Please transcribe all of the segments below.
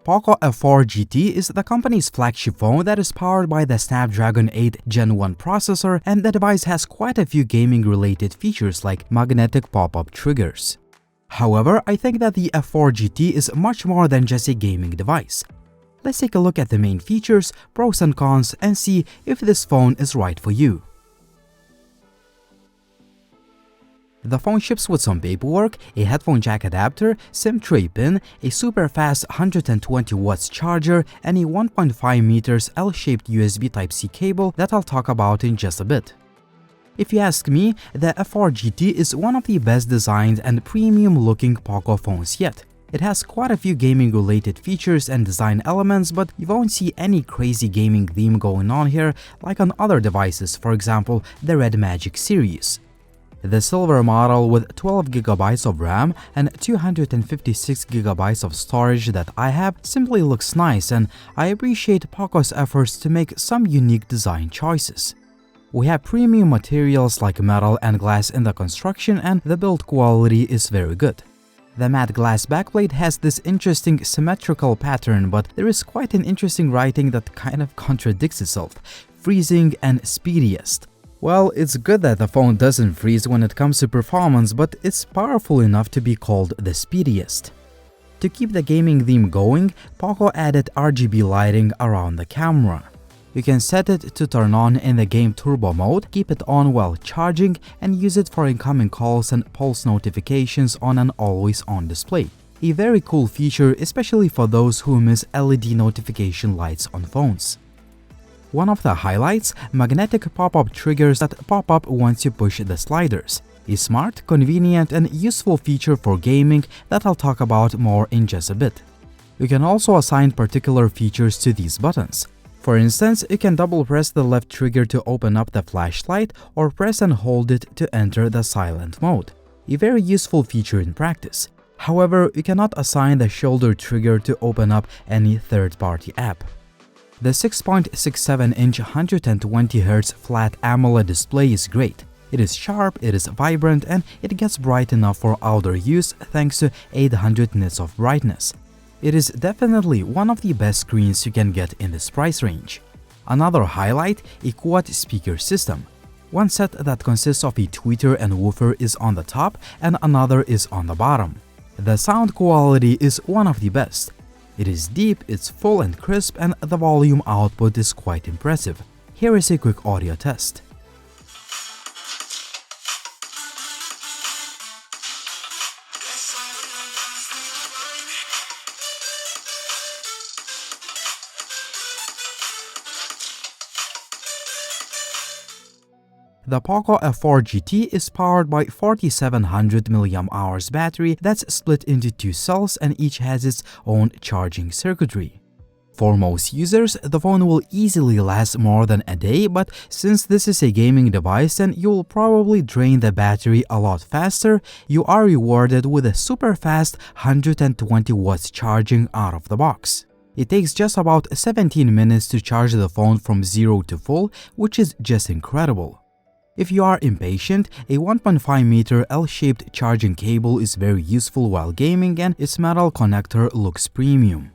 Poco F4 GT is the company's flagship phone that is powered by the Snapdragon 8 Gen 1 processor, and the device has quite a few gaming-related features like magnetic pop-up triggers. However, I think that the F4 GT is much more than just a gaming device. Let's take a look at the main features, pros and cons, and see if this phone is right for you. The phone ships with some paperwork, a headphone jack adapter, SIM tray pin, a super fast 120 watts charger, and a 1.5 meters L-shaped USB Type-C cable that I'll talk about in just a bit. If you ask me, the F4 GT is one of the best designed and premium-looking Poco phones yet. It has quite a few gaming-related features and design elements, but you won't see any crazy gaming theme going on here like on other devices, for example, the Red Magic series. The silver model with 12GB of RAM and 256GB of storage that I have simply looks nice, and I appreciate Poco's efforts to make some unique design choices. We have premium materials like metal and glass in the construction, and the build quality is very good. The matte glass backplate has this interesting symmetrical pattern, but there is quite an interesting writing that kind of contradicts itself: freezing and speediest. Well, it's good that the phone doesn't freeze when it comes to performance, but it's powerful enough to be called the speediest. To keep the gaming theme going, Poco added RGB lighting around the camera. You can set it to turn on in the game turbo mode, keep it on while charging, and use it for incoming calls and pulse notifications on an always-on display. A very cool feature, especially for those who miss LED notification lights on phones. One of the highlights, magnetic pop-up triggers that pop up once you push the sliders. A smart, convenient, and useful feature for gaming that I'll talk about more in just a bit. You can also assign particular features to these buttons. For instance, you can double press the left trigger to open up the flashlight or press and hold it to enter the silent mode. A very useful feature in practice. However, you cannot assign the shoulder trigger to open up any third-party app. The 6.67-inch 120Hz flat AMOLED display is great. It is sharp, it is vibrant, and it gets bright enough for outdoor use thanks to 800 nits of brightness. It is definitely one of the best screens you can get in this price range. Another highlight, a quad speaker system. One set that consists of a tweeter and woofer is on the top and another is on the bottom. The sound quality is one of the best. It is deep, it's full and crisp, and the volume output is quite impressive. Here is a quick audio test. The Poco F4 GT is powered by 4700 mAh battery that's split into two cells, and each has its own charging circuitry. For most users, the phone will easily last more than a day, but since this is a gaming device and you'll probably drain the battery a lot faster, you are rewarded with a super fast 120 watts charging out of the box. It takes just about 17 minutes to charge the phone from 0 to full, which is just incredible. If you are impatient, a 1.5 meter L-shaped charging cable is very useful while gaming, and its metal connector looks premium.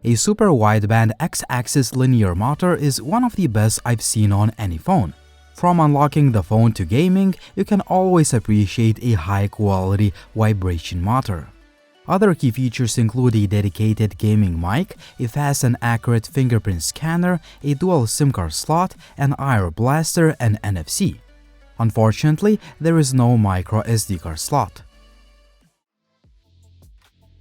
A super wideband X-axis linear motor is one of the best I've seen on any phone. From unlocking the phone to gaming, you can always appreciate a high-quality vibration motor. Other key features include a dedicated gaming mic, a fast and accurate fingerprint scanner, a dual SIM card slot, an IR blaster, and NFC. Unfortunately, there is no micro SD card slot.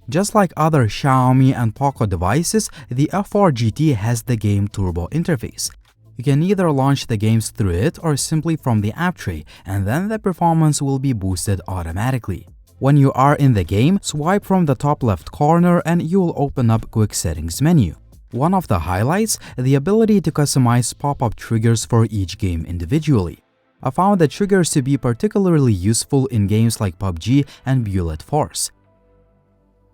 Just like other Xiaomi and Poco devices, the F4 GT has the Game Turbo interface. You can either launch the games through it or simply from the app tray, and then the performance will be boosted automatically. When you are in the game, swipe from the top left corner and you will open up Quick Settings menu. One of the highlights, the ability to customize pop-up triggers for each game individually. I found the triggers to be particularly useful in games like PUBG and Bullet Force.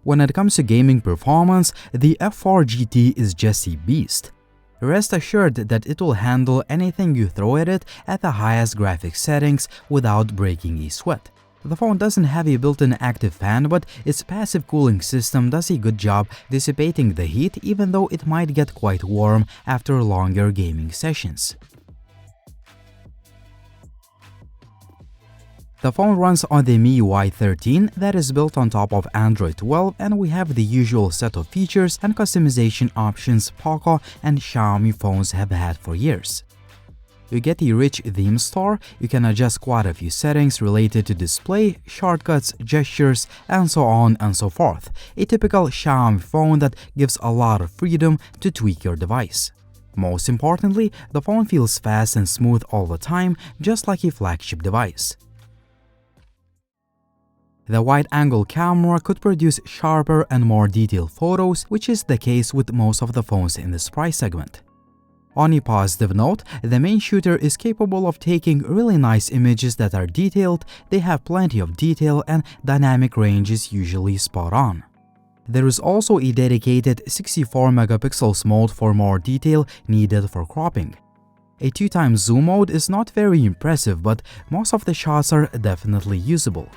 When it comes to gaming performance, the F4 GT is just a beast. Rest assured that it will handle anything you throw at it at the highest graphics settings without breaking a sweat. The phone doesn't have a built-in active fan, but its passive cooling system does a good job dissipating the heat, even though it might get quite warm after longer gaming sessions. The phone runs on the MIUI 13 that is built on top of Android 12, and we have the usual set of features and customization options Poco and Xiaomi phones have had for years. You get a rich theme store, you can adjust quite a few settings related to display, shortcuts, gestures, and so on and so forth. A typical Xiaomi phone that gives a lot of freedom to tweak your device. Most importantly, the phone feels fast and smooth all the time, just like a flagship device. The wide-angle camera could produce sharper and more detailed photos, which is the case with most of the phones in this price segment. On a positive note, the main shooter is capable of taking really nice images that are detailed, they have plenty of detail, and dynamic range is usually spot on. There is also a dedicated 64 megapixels mode for more detail needed for cropping. A 2x zoom mode is not very impressive, but most of the shots are definitely usable.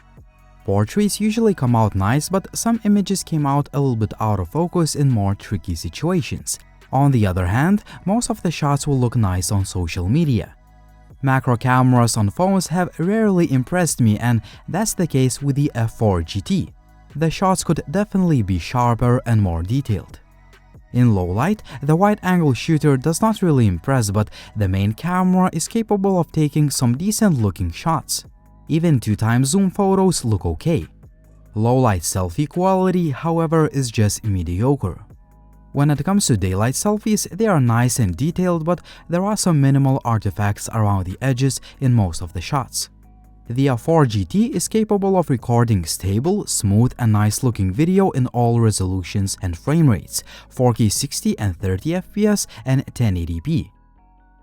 Portraits usually come out nice, but some images came out a little bit out of focus in more tricky situations. On the other hand, most of the shots will look nice on social media. Macro cameras on phones have rarely impressed me, and that's the case with the F4 GT. The shots could definitely be sharper and more detailed. In low light, the wide-angle shooter does not really impress, but the main camera is capable of taking some decent-looking shots. Even 2x zoom photos look okay. Low-light selfie quality, however, is just mediocre. When it comes to daylight selfies, they are nice and detailed, but there are some minimal artifacts around the edges in most of the shots. The F4 GT is capable of recording stable, smooth, and nice-looking video in all resolutions and frame rates, 4K 60 and 30 FPS and 1080p.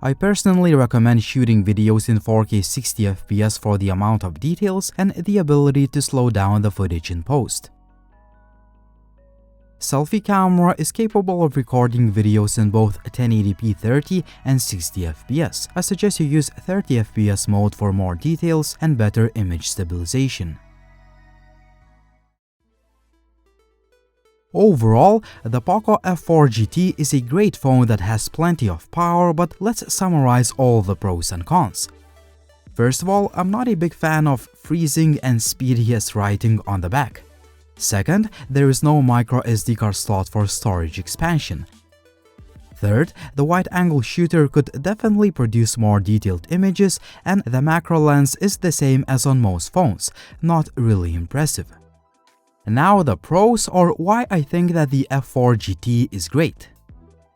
I personally recommend shooting videos in 4K 60 FPS for the amount of details and the ability to slow down the footage in post. Selfie camera is capable of recording videos in both 1080p 30 and 60 FPS. I suggest you use 30 FPS mode for more details and better image stabilization. Overall, the Poco F4 GT is a great phone that has plenty of power, but let's summarize all the pros and cons. First of all, I'm not a big fan of freezing and speedy as writing on the back. Second, there is no micro SD card slot for storage expansion. Third, the wide-angle shooter could definitely produce more detailed images, and the macro lens is the same as on most phones, not really impressive. Now the pros, or why I think that the F4 GT is great.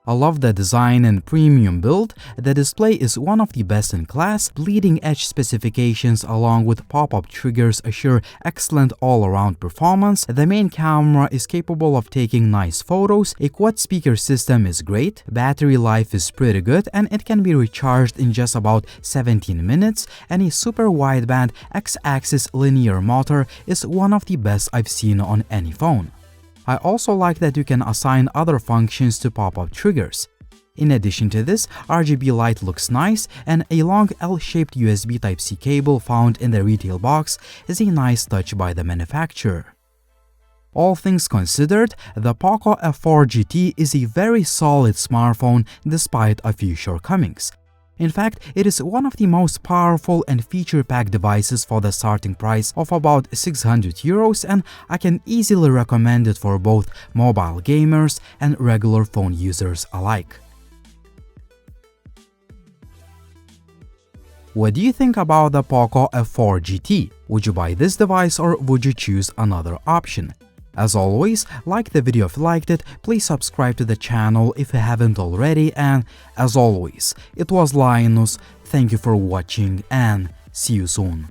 I love the design and premium build, the display is one of the best in class, bleeding-edge specifications along with pop-up triggers assure excellent all-around performance, the main camera is capable of taking nice photos, a quad speaker system is great, battery life is pretty good and it can be recharged in just about 17 minutes, and a super wideband X-axis linear motor is one of the best I've seen on any phone. I also like that you can assign other functions to pop-up triggers. In addition to this, RGB light looks nice, and a long L-shaped USB Type-C cable found in the retail box is a nice touch by the manufacturer. All things considered, the Poco F4 GT is a very solid smartphone despite a few shortcomings. In fact, it is one of the most powerful and feature-packed devices for the starting price of about 600 euros, and I can easily recommend it for both mobile gamers and regular phone users alike. What do you think about the Poco F4 GT? Would you buy this device or would you choose another option? As always, like the video if you liked it, please subscribe to the channel if you haven't already, and as always, it was Linus, thank you for watching and see you soon.